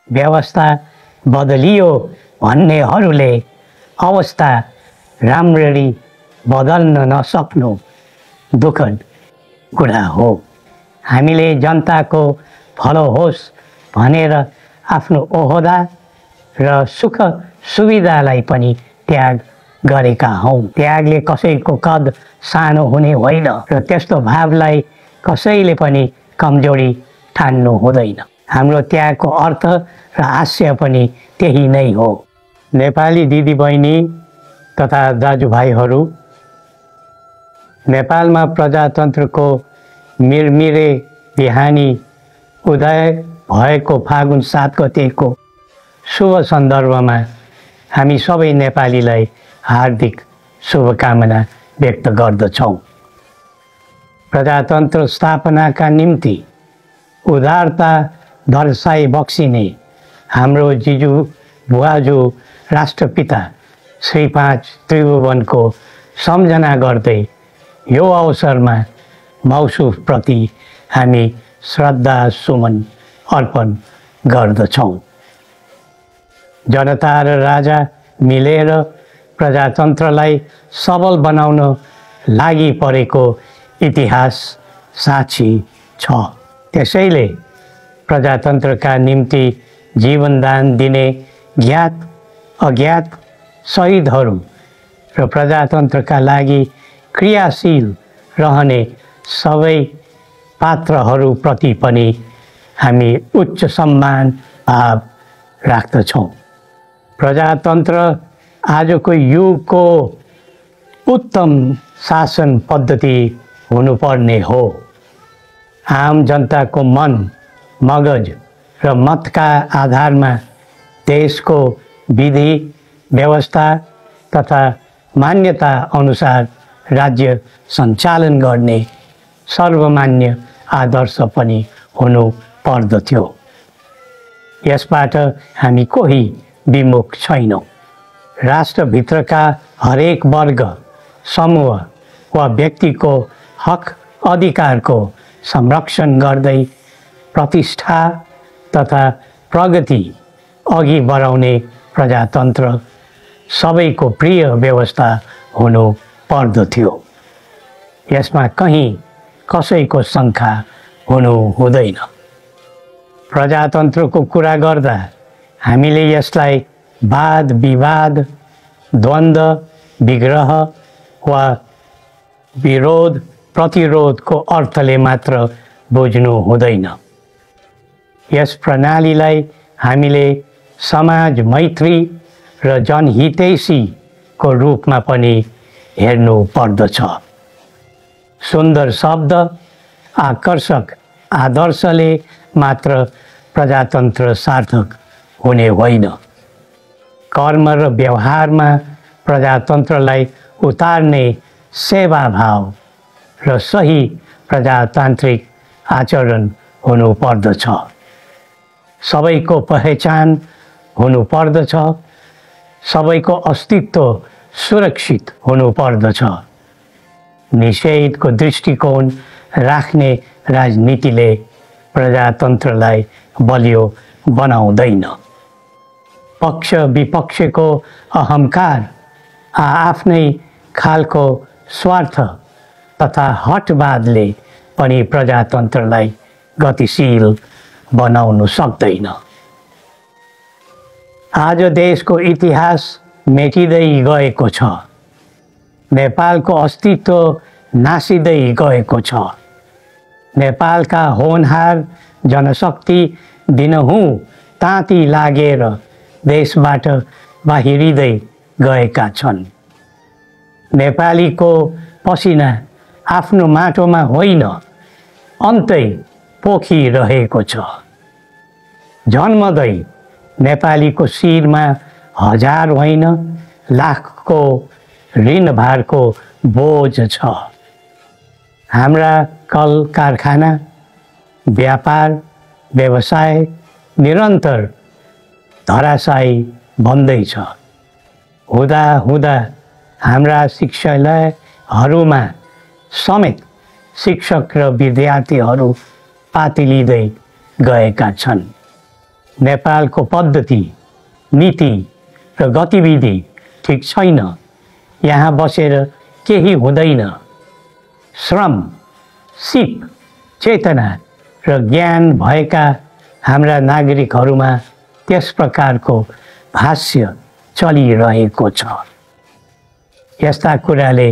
व्यवस्था बदलियो भन्नेहरूले अवस्था राम्ररी बदल्न नसक्नु दुःखद कुरा हो। हामीले जनताको भलो होस् भनेर आफ्नो ओहदा र सुख सुविधालाई पनि त्याग गरेका हौँ। त्यागले कसैको कद सानो हुने होइन र त्यस्तो भावलाई कसैले पनि कमजोरी ठान्नु हुँदैन। हाम्रो त्यागको अर्थ र आशय पनि त्यही नै हो। नेपाली दिदीबहिनी तथा दाजुभाइहरू, नेपालमा प्रजातन्त्रको मिरमिरे बिहानी उदय भएको फागुन 7 गतेको शुभ सन्दर्भमा हामी सबै नेपालीलाई हार्दिक शुभकामना व्यक्त गर्दछौँ। प्रजातन्त्र स्थापनाका निम्ति उदारता दर्शाइ बक्सिने हाम्रो जिजु बुवाजु राष्ट्रपिता श्री 5 त्रिभुवनको सम्झना गर्दै यो अवसरमा मौसुफप्रति हामी श्रद्धा सुमन अर्पण गर्दछौँ। जनता र राजा मिलेर प्रजातन्त्रलाई सबल बनाउन लागि परेको इतिहास साक्षी छ। त्यसैले प्रजातन्त्रका निम्ति जीवनदान दिने ज्ञात अज्ञात शहीदहरू र प्रजातन्त्रका लागि क्रियाशील रहने सबै पात्रहरूप्रति पनि हामी उच्च सम्मान भाव राख्दछौँ। प्रजातन्त्र आजको युगको उत्तम शासन पद्धति हुनुपर्ने हो। आम जनताको मन मगज र मतका आधारमा देशको विधि व्यवस्था तथा मान्यता अनुसार राज्य सञ्चालन गर्ने सर्वमान्य आदर्श पनि हुनु पर्दथ्यो। यसबाट हामी कोही विमुख छैनौँ। राष्ट्रभित्रका हरेक वर्ग समूह वा व्यक्तिको हक अधिकारको संरक्षण गर्दै प्रतिष्ठा तथा प्रगति अघि बढाउने प्रजातन्त्र सबैको प्रिय व्यवस्था हुनु पर्दथ्यो। यसमा कहीँ कसैको शङ्का हुनु हुँदैन। प्रजातन्त्रको कुरा गर्दा हामीले यसलाई वाद विवाद द्वन्द्व विग्रह वा विरोध प्रतिरोधको अर्थले मात्र बुझ्नु हुँदैन। यस प्रणालीलाई हामीले समाज मैत्री र जनहितैषीको रूपमा पनि हेर्नु पर्दछ। सुन्दर शब्द आकर्षक आदर्शले मात्र प्रजातन्त्र सार्थक हुने होइन। कर्म र व्यवहारमा प्रजातन्त्रलाई उतार्ने सेवाभाव र सही प्रजातान्त्रिक आचरण हुनु पर्दछ। सबैको पहिचान हुनु पर्दछ। सबैको अस्तित्व सुरक्षित हुनु पर्दछ। निषेधको दृष्टिकोण राख्ने राजनीतिले प्रजातन्त्रलाई बलियो बनाउँदैन। पक्ष विपक्षको अहङ्कार आफ्नै खालको स्वार्थ तथा हटवादले पनि प्रजातन्त्रलाई गतिशील बनाउन सक्दैन। आज देशको इतिहास मेटिँदै गएको छ। नेपालको अस्तित्व नासिँदै गएको छ। नेपालका होनहार जनशक्ति दिनहुँ ताती लागेर देशबाट बाहिरिँदै गएका छन्। नेपालीको पसिना आफ्नो माटोमा होइन अन्तै पोखिरहेको छ। जन्मदै नेपालीको शिरमा हजार होइन लाखको ऋणभारको बोझ छ। हाम्रा कल कारखाना व्यापार व्यवसाय निरन्तर धराशायी बन्दैछ। हुँदा हुँदा हाम्रा शिक्षालयहरूमा समेत शिक्षक र विद्यार्थीहरू पातिलिँदै गएका छन्। नेपालको पद्धति, नीति र गतिविधि ठिक छैन। यहाँ बसेर केही हुँदैन। श्रम, सिप, चेतना र ज्ञान भएका हाम्रा नागरिकहरूमा त्यस प्रकारको भाष्य चलिरहेको छ। यस्ता कुराले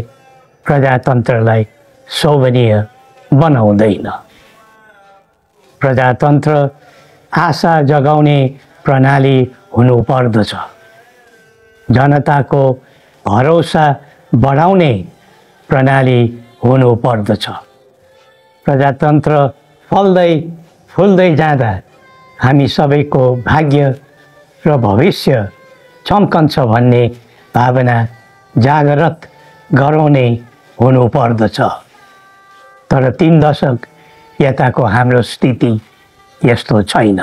प्रजातन्त्रलाई शोभनीय बनाउँदैन। प्रजातन्त्र आशा जगाउने प्रणाली हुनुपर्दछ। जनताको भरोसा बढाउने प्रणाली हुनुपर्दछ। प्रजातन्त्र फल्दै फुल्दै जाँदा हामी सबैको भाग्य र भविष्य चम्कन्छ भन्ने भावना जागृत गराउने हुनुपर्दछ। तर 3 दशक यताको हाम्रो स्थिति यस्तो छैन।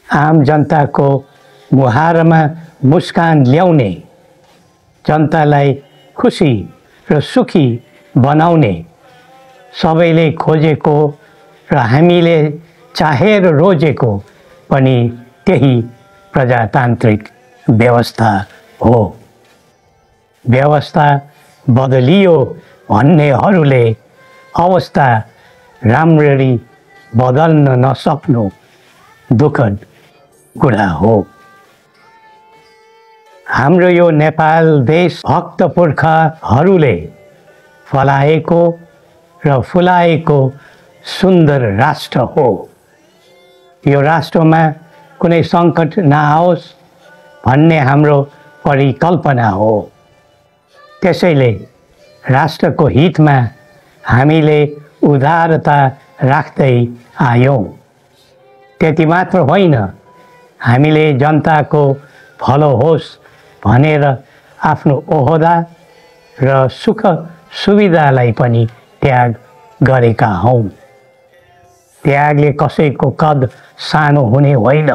आम जनताको मुहारमा मुस्कान ल्याउने, जनतालाई खुसी र सुखी बनाउने, सबैले खोजेको र हामीले चाहेर रोजेको पनि त्यही प्रजातान्त्रिक व्यवस्था हो। व्यवस्था बदलियो भन्नेहरूले अवस्था राम्ररी बदल्न नसक्नु दुःखद कुरा हो। हाम्रो यो नेपाल देश भक्त पुर्खाहरूले फलाएको र फुलाएको सुन्दर राष्ट्र हो। यो राष्ट्रमा कुनै सङ्कट नआओस् भन्ने हाम्रो परिकल्पना हो। त्यसैले राष्ट्रको हितमा हामीले उदारता राख्दै आयौँ। त्यति मात्र होइन, हामीले जनताको भलो होस् भनेर आफ्नो ओहदा र सुख सुविधालाई पनि त्याग गरेका हौँ। त्यागले कसैको कद सानो हुने होइन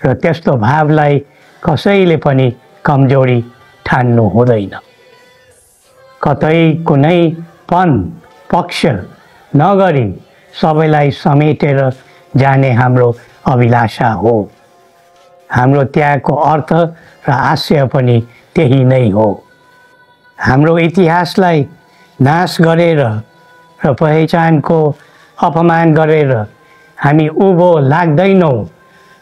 र त्यस्तो भावलाई कसैले पनि कमजोरी ठान्नु हुँदैन। कतै कुनै पक्ष नगरी सबैलाई समेटेर जाने हाम्रो अभिलाषा हो। हाम्रो त्यागको अर्थ र आशय पनि त्यही नै हो। हाम्रो इतिहासलाई नाश गरेर र पहिचानको अपमान गरेर हामी उँभो लाग्दैनौँ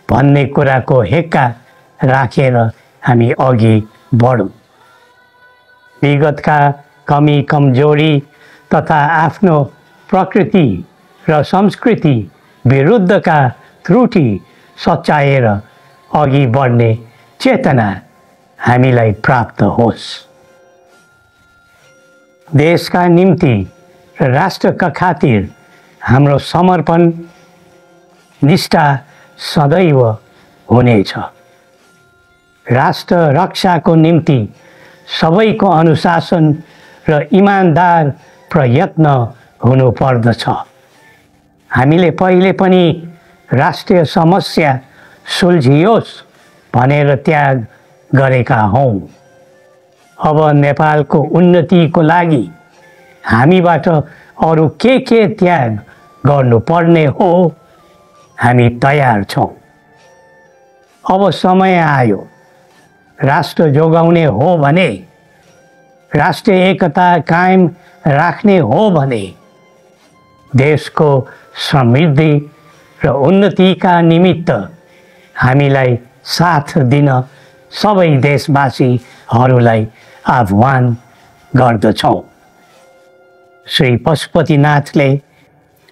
भन्ने कुराको हेक्का राखेर हामी अघि बढौँ। विगतका कमी कमजोरी तथा आफ्नो प्रकृति र संस्कृति विरुद्धका त्रुटि सच्याएर अघि बढ्ने चेतना हामीलाई प्राप्त होस्। देशका निम्ति र राष्ट्रका खातिर हाम्रो समर्पण निष्ठा सदैव हुनेछ। राष्ट्र रक्षाको निम्ति सबैको अनुशासन र इमानदार प्रयत्न हुनुपर्दछ। हामीले पहिले पनि राष्ट्रिय समस्या सुल्झियोस् भनेर त्याग गरेका हौँ। अब नेपालको उन्नतिको लागि हामीबाट अरू के त्याग गर्नुपर्ने हो, हामी तयार छौँ। अब समय आयो। राष्ट्र जोगाउने हो भने, राष्ट्रिय एकता कायम राख्ने हो भने, देशको समृद्धि र उन्नतिका निमित्त हामीलाई साथ दिन सबै देशवासीहरूलाई आह्वान गर्दछौँ। श्री पशुपतिनाथले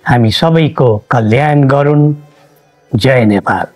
हामी सबैको कल्याण गरून्। जय नेपाल।